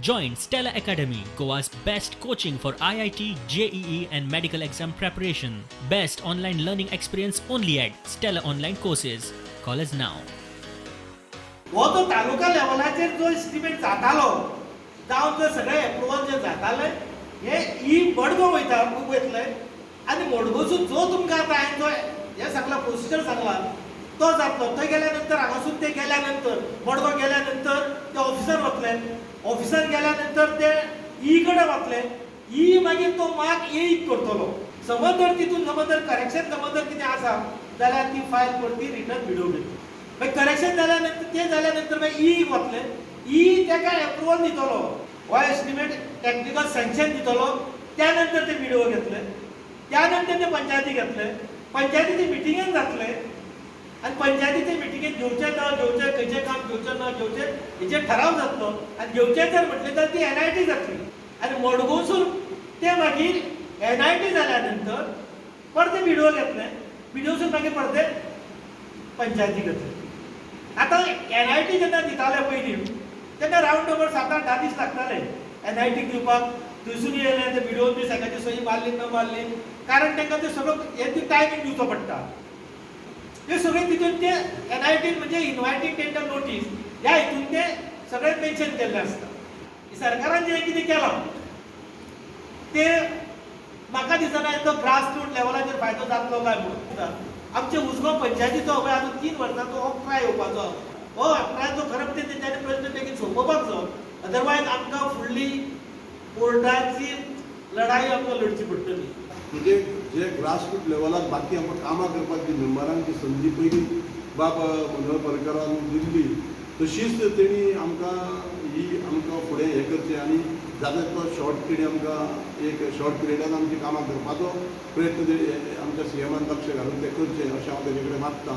Join Stella Academy, Goa's best coaching for IIT, JEE, and medical exam preparation. Best online learning experience only at Stella Online Courses. Call us now. हो तो तालुका लेवलाचेर जो estimate जातालो जावं जो सगळे approval जे जाताले हे ई मडगो वयतले आनी मडगोसून जो तुमकां आतां हांवें जो हे सगळा प्रोसिजर सांगला तो जातलो थंय गेल्या नंतर हांगासून ते गेल्या नंतर मडगो गेल्या नंतर ते ऑफिसर वतले ऑफिसर गेल्या नंतर ते ई कडे वतले ई मागीर तो मार्क ए करतलो समज जर तितून समज जर करेक्शन समज जर कितें आसा जाल्यार ती फायल परती रिटर्न व्हिडिओ घेतली मागीर करेक्शन जाल्यानंतर ते जाल्यानंतर मागीर ई वतले ई ताका अप्रुवल दितलो हो एस्टिमेट टेक्निकल सँक्शन दितलो त्यानंतर ते व्हिडिओ घेतले त्यानंतर ते पंचायती घेतले पंचायतीचे मिटिंगेन जातले आनी पंचायतीचे मिटिंगेन घेवचे ना घेवचे खंयचें काम घेवचें ना घेवचें हेचेर ठराव जातलो आनी घेवचें जर म्हटलें जाल्यार ती एनआयटी जातली आनी मडगोसून ते मागीर एनआयटी जाल्या नंतर परते व्हिडिओ घेतले व्हिडिओसून मागीर परते पंचायती घेतले आतां एनआयटी जेन्ना दिताले पयलीं तेन्ना रावंड अबावट 7-8-10 दीस लागताले एनआयटीक दिवपाक थंयसून येयले ते व्हिडिओ बी सगळ्याची सही मारली न मारली कारण तांकां ते सगळो हे टायमींग दिवचो पडटा ते सगळे तितून ते एनआयटी म्हणजे इन्वायटींग टेंडर नोटीस ह्या हितून ते सगळे मेन्शन केल्ले आसता सरकारान जे कितें केलां ते म्हाका दिसना तो ग्रास रूट लेवलाचेर फायदो जातलो काय म्हणून आमचे उजगांव पंचायतीचो पळय आजून 3 वर्सांचो हो ट्राय येवपाचो हो ट्रायचो खरें ते तेंच्यांनी प्रश्न बेगीन सोंपोवपाक जाय अदरवायज आमकां फुडली कोर्टाची लढाई आमकां लडची पडटली म्हणजे जे ग्रासरूट लेवलाक बाकी आमकां कामां करपाक जी मेंबरांक जी संदी पयली बाब मनोहर पर्रीकारान दिल्ली तशीच तेणी आमकां ही आमकां फुडें हें करचें आनी जाता तो शॉर्ट पिरियड आमकां एक शॉर्ट पिरियडान आमची कामां करपाचो प्रयत्न आमच्या सीएमान लक्ष घालून ते करचें अशें हांव तेजे कडेन मागतां